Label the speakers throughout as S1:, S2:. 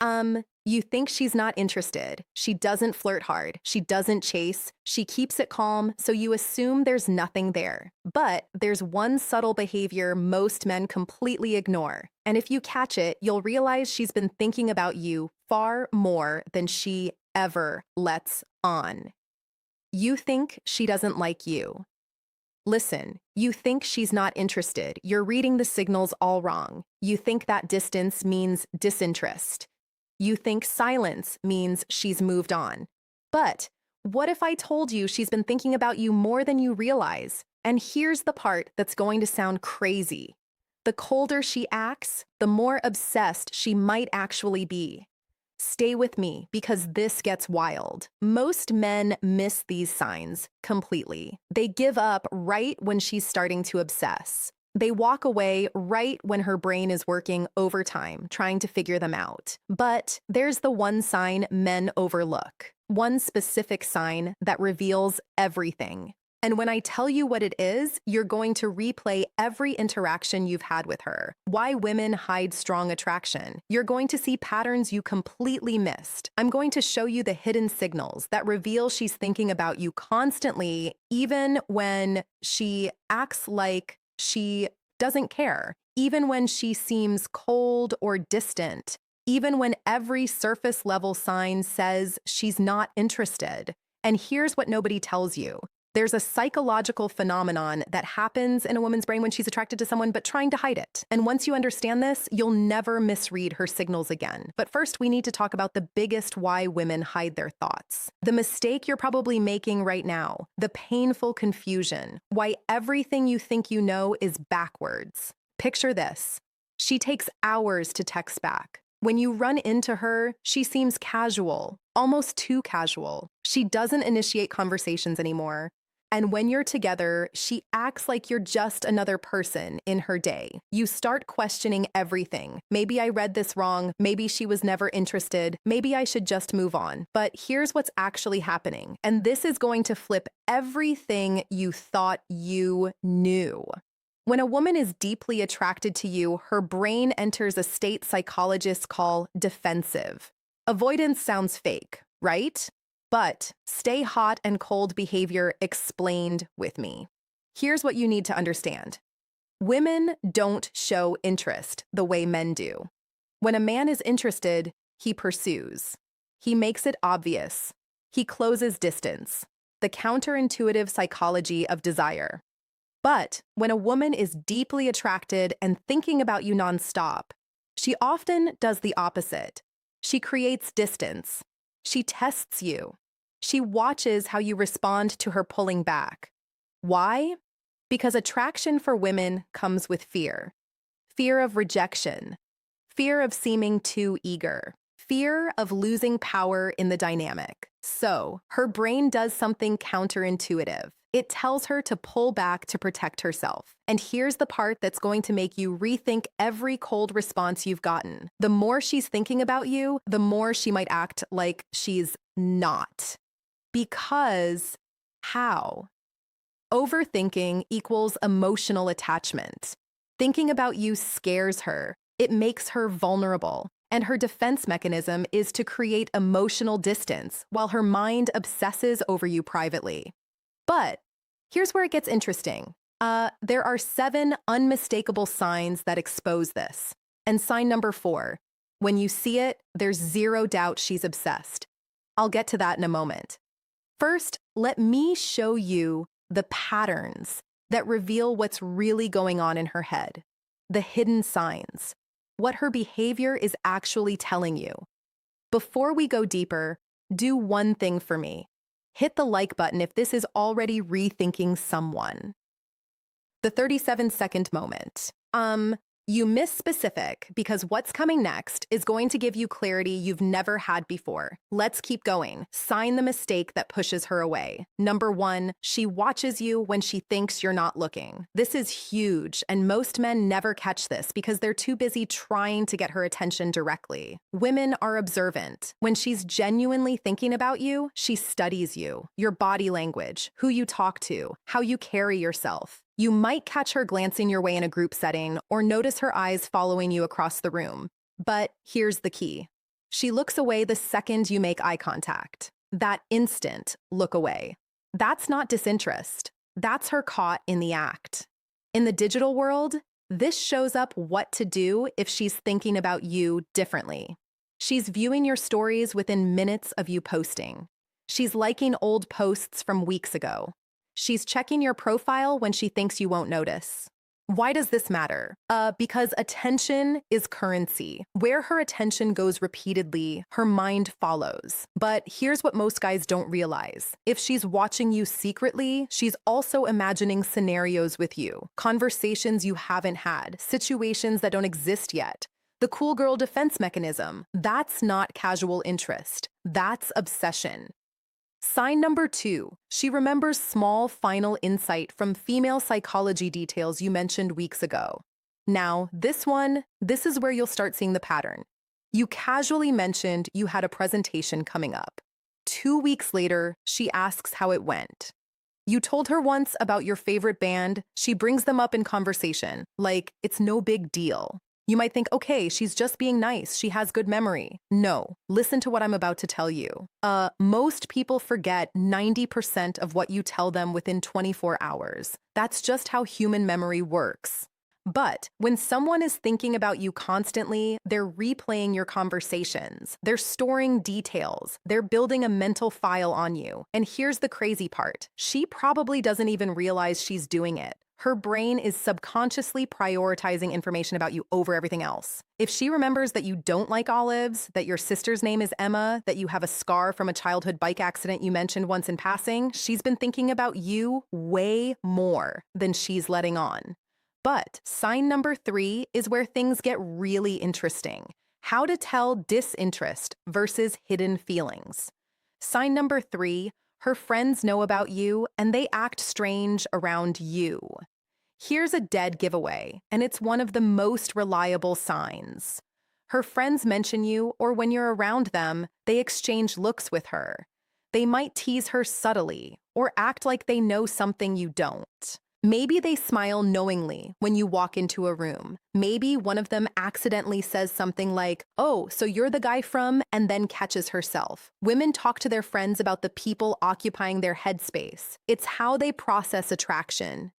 S1: You think she's not interested. She doesn't flirt hard. She doesn't chase. She keeps it calm, so you assume there's nothing there. But there's one subtle behavior most men completely ignore. And if you catch it, you'll realize she's been thinking about you far more than she ever lets on. You think she doesn't like you. Listen, you think she's not interested. You're reading the signals all wrong. You think that distance means disinterest. You think silence means she's moved on. But what if I told you she's been thinking about you more than you realize? And here's the part that's going to sound crazy. The colder she acts, the more obsessed she might actually be. Stay with me because this gets wild. Most men miss these signs completely. They give up right when she's starting to obsess. They walk away right when her brain is working overtime, trying to figure them out. But there's the one sign men overlook. One specific sign that reveals everything. And when I tell you what it is, you're going to replay every interaction you've had with her. Why women hide strong attraction. You're going to see patterns you completely missed. I'm going to show you the hidden signals that reveal she's thinking about you constantly, even when she acts like she doesn't care, even when she seems cold or distant, even when every surface level sign says she's not interested. And here's what nobody tells you. There's a psychological phenomenon that happens in a woman's brain when she's attracted to someone, but trying to hide it. And once you understand this, you'll never misread her signals again. But first, we need to talk about the biggest why women hide their thoughts. The mistake you're probably making right now, the painful confusion, why everything you think you know is backwards. Picture this. She takes hours to text back. When you run into her, she seems casual, almost too casual. She doesn't initiate conversations anymore. And when you're together, she acts like you're just another person in her day. You start questioning everything. Maybe I read this wrong. Maybe she was never interested. Maybe I should just move on. But here's what's actually happening. And this is going to flip everything you thought you knew. When a woman is deeply attracted to you, her brain enters a state psychologists call defensive. Avoidance sounds fake, right? But stay hot and cold behavior explained with me. Here's what you need to understand. Women don't show interest the way men do. When a man is interested, he pursues. He makes it obvious. He closes distance. The counterintuitive psychology of desire. But when a woman is deeply attracted and thinking about you nonstop, she often does the opposite. She creates distance. She tests you. She watches how you respond to her pulling back. Why? Because attraction for women comes with fear. Fear of rejection. Fear of seeming too eager. Fear of losing power in the dynamic. So, her brain does something counterintuitive. It tells her to pull back to protect herself. And here's the part that's going to make you rethink every cold response you've gotten. The more she's thinking about you, the more she might act like she's not. Because how? Overthinking equals emotional attachment. Thinking about you scares her. It makes her vulnerable. And her defense mechanism is to create emotional distance while her mind obsesses over you privately. But here's where it gets interesting. There are 7 unmistakable signs that expose this. And sign number 4, when you see it, there's zero doubt she's obsessed. I'll get to that in a moment. First, let me show you the patterns that reveal what's really going on in her head, the hidden signs, what her behavior is actually telling you. Before we go deeper, do one thing for me. Hit the like button if this is already rethinking someone. The 37-second moment. You miss specific because what's coming next is going to give you clarity you've never had before. Let's keep going. Sign the mistake that pushes her away. Number 1, she watches you when she thinks you're not looking. This is huge, and most men never catch this because they're too busy trying to get her attention directly. Women are observant. When she's genuinely thinking about you, she studies you, your body language, who you talk to, how you carry yourself. You might catch her glancing your way in a group setting or notice her eyes following you across the room. But here's the key. She looks away the second you make eye contact. That instant look away. That's not disinterest. That's her caught in the act. In the digital world, this shows up what to do if she's thinking about you differently. She's viewing your stories within minutes of you posting. She's liking old posts from weeks ago. She's checking your profile when she thinks you won't notice. Why does this matter? Because attention is currency. Where her attention goes repeatedly, her mind follows. But here's what most guys don't realize. If she's watching you secretly, she's also imagining scenarios with you, conversations you haven't had, situations that don't exist yet. The cool girl defense mechanism, that's not casual interest. That's obsession. Sign number 2, she remembers small final insight from female psychology details you mentioned weeks ago. Now, this is where you'll start seeing the pattern. You casually mentioned you had a presentation coming up. 2 weeks later, she asks how it went. You told her once about your favorite band, she brings them up in conversation, like it's no big deal. You might think, okay, she's just being nice. She has good memory. No, listen to what I'm about to tell you. Most people forget 90% of what you tell them within 24 hours. That's just how human memory works. But when someone is thinking about you constantly, they're replaying your conversations. They're storing details. They're building a mental file on you. And here's the crazy part. She probably doesn't even realize she's doing it. Her brain is subconsciously prioritizing information about you over everything else. If she remembers that you don't like olives, that your sister's name is Emma, that you have a scar from a childhood bike accident you mentioned once in passing, she's been thinking about you way more than she's letting on. But sign number 3 is where things get really interesting. How to tell disinterest versus hidden feelings. Sign number 3, her friends know about you and they act strange around you. Here's a dead giveaway, and it's one of the most reliable signs. Her friends mention you, or when you're around them, they exchange looks with her. They might tease her subtly, or act like they know something you don't. Maybe they smile knowingly when you walk into a room. Maybe one of them accidentally says something like, "Oh, so you're the guy from," and then catches herself. Women talk to their friends about the people occupying their headspace. It's how they process attraction.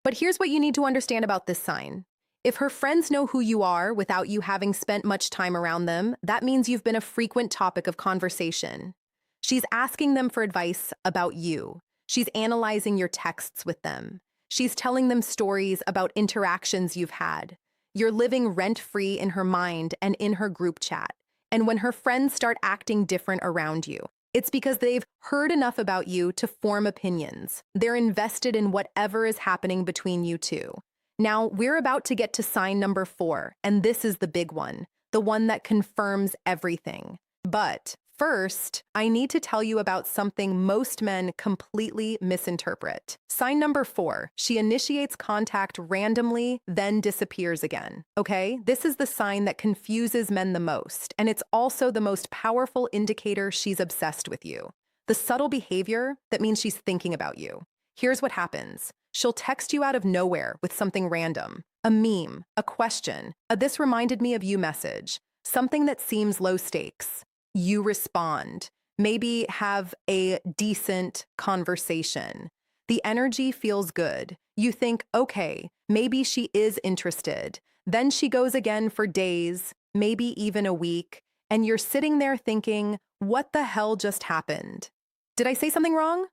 S1: But here's what you need to understand about this sign. If her friends know who you are without you having spent much time around them, that means you've been a frequent topic of conversation. She's asking them for advice about you. She's analyzing your texts with them. She's telling them stories about interactions you've had. You're living rent-free in her mind and in her group chat. And when her friends start acting different around you, it's because they've heard enough about you to form opinions. They're invested in whatever is happening between you two. Now, we're about to get to sign number 4, and this is the big one, the one that confirms everything. But first, I need to tell you about something most men completely misinterpret. Sign number 4, she initiates contact randomly, then disappears again. Okay? This is the sign that confuses men the most, and it's also the most powerful indicator she's obsessed with you. The subtle behavior that means she's thinking about you. Here's what happens. She'll text you out of nowhere with something random, a meme, a question, a "this reminded me of you" message, something that seems low stakes. You respond, maybe have a decent conversation. The energy feels good. You think, okay, maybe she is interested. Then she goes again for days, maybe even a week, and you're sitting there thinking, what the hell just happened? Did I say something wrong?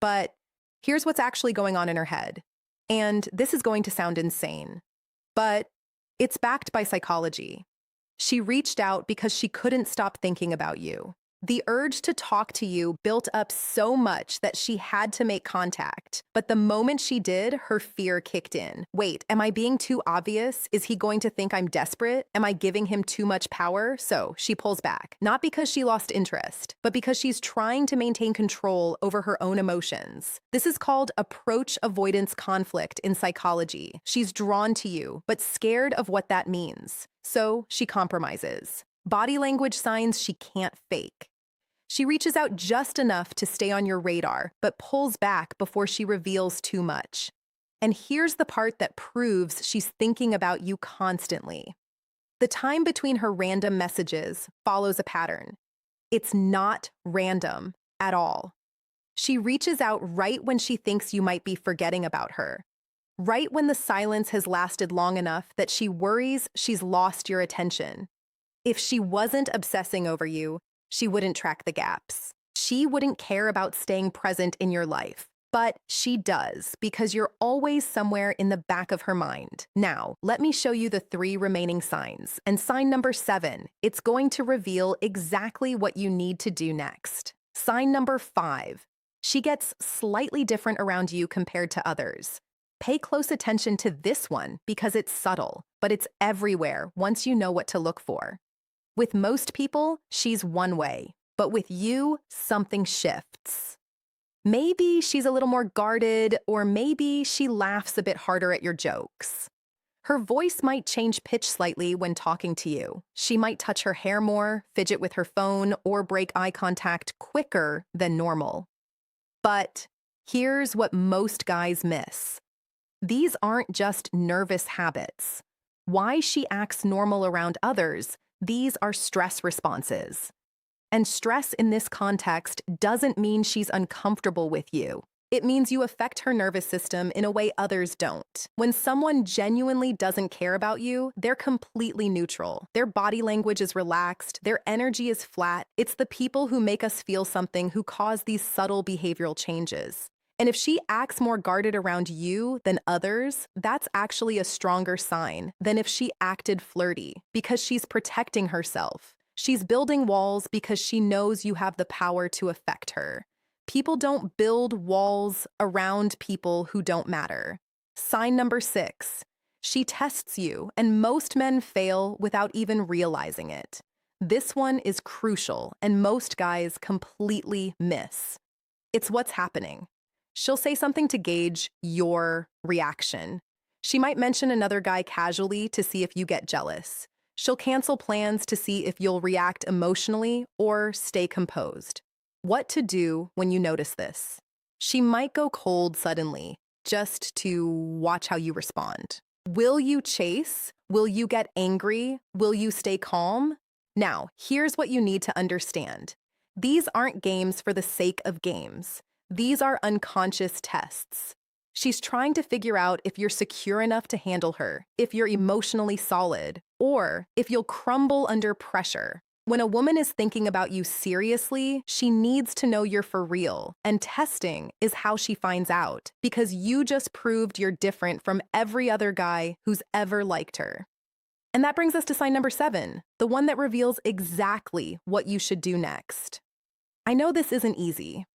S1: But here's what's actually going on in her head. And this is going to sound insane, but it's backed by psychology. She reached out because she couldn't stop thinking about you. The urge to talk to you built up so much that she had to make contact. But the moment she did, her fear kicked in. Wait, am I being too obvious? Is he going to think I'm desperate? Am I giving him too much power? So she pulls back. Not because she lost interest, but because she's trying to maintain control over her own emotions. This is called approach avoidance conflict in psychology. She's drawn to you, but scared of what that means. So she compromises. Body language signs she can't fake. She reaches out just enough to stay on your radar, but pulls back before she reveals too much. And here's the part that proves she's thinking about you constantly. The time between her random messages follows a pattern. It's not random at all. She reaches out right when she thinks you might be forgetting about her, right when the silence has lasted long enough that she worries she's lost your attention. If she wasn't obsessing over you, she wouldn't track the gaps. She wouldn't care about staying present in your life. But she does, because you're always somewhere in the back of her mind. Now, let me show you the 3 remaining signs. And sign number 7, it's going to reveal exactly what you need to do next. Sign number 5, she gets slightly different around you compared to others. Pay close attention to this one because it's subtle, but it's everywhere once you know what to look for. With most people, she's one way, but with you, something shifts. Maybe she's a little more guarded, or maybe she laughs a bit harder at your jokes. Her voice might change pitch slightly when talking to you. She might touch her hair more, fidget with her phone, or break eye contact quicker than normal. But here's what most guys miss. These aren't just nervous habits. Why she acts normal around others, these are stress responses. And stress in this context doesn't mean she's uncomfortable with you. It means you affect her nervous system in a way others don't. When someone genuinely doesn't care about you, they're completely neutral. Their body language is relaxed, their energy is flat. It's the people who make us feel something who cause these subtle behavioral changes. And if she acts more guarded around you than others, that's actually a stronger sign than if she acted flirty, because she's protecting herself. She's building walls because she knows you have the power to affect her. People don't build walls around people who don't matter. Sign number 6, she tests you, and most men fail without even realizing it. This one is crucial, and most guys completely miss. It's what's happening. She'll say something to gauge your reaction. She might mention another guy casually to see if you get jealous. She'll cancel plans to see if you'll react emotionally or stay composed. What to do when you notice this? She might go cold suddenly, just to watch how you respond. Will you chase? Will you get angry? Will you stay calm? Now, here's what you need to understand. These aren't games for the sake of games. These are unconscious tests. She's trying to figure out if you're secure enough to handle her, if you're emotionally solid, or if you'll crumble under pressure. When a woman is thinking about you seriously, she needs to know you're for real. And testing is how she finds out, because you just proved you're different from every other guy who's ever liked her. And that brings us to sign number 7, the one that reveals exactly what you should do next. I know this isn't easy.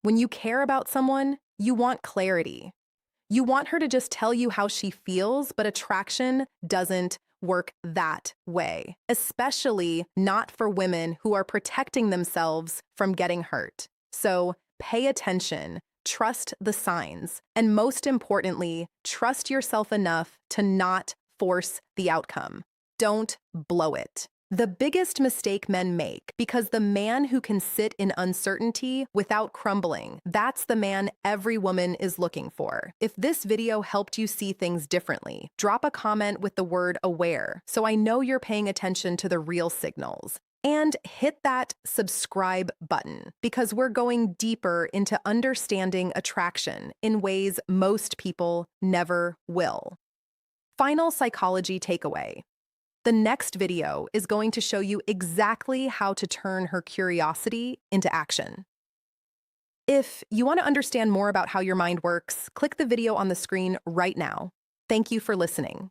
S1: When you care about someone, you want clarity. You want her to just tell you how she feels, but attraction doesn't work that way, especially not for women who are protecting themselves from getting hurt. So pay attention, trust the signs, and most importantly, trust yourself enough to not force the outcome. Don't blow it. The biggest mistake men make, because the man who can sit in uncertainty without crumbling, that's the man every woman is looking for. If this video helped you see things differently, drop a comment with the word aware so I know you're paying attention to the real signals. And hit that subscribe button, because we're going deeper into understanding attraction in ways most people never will. Final psychology takeaway. The next video is going to show you exactly how to turn her curiosity into action. If you want to understand more about how your mind works, click the video on the screen right now. Thank you for listening.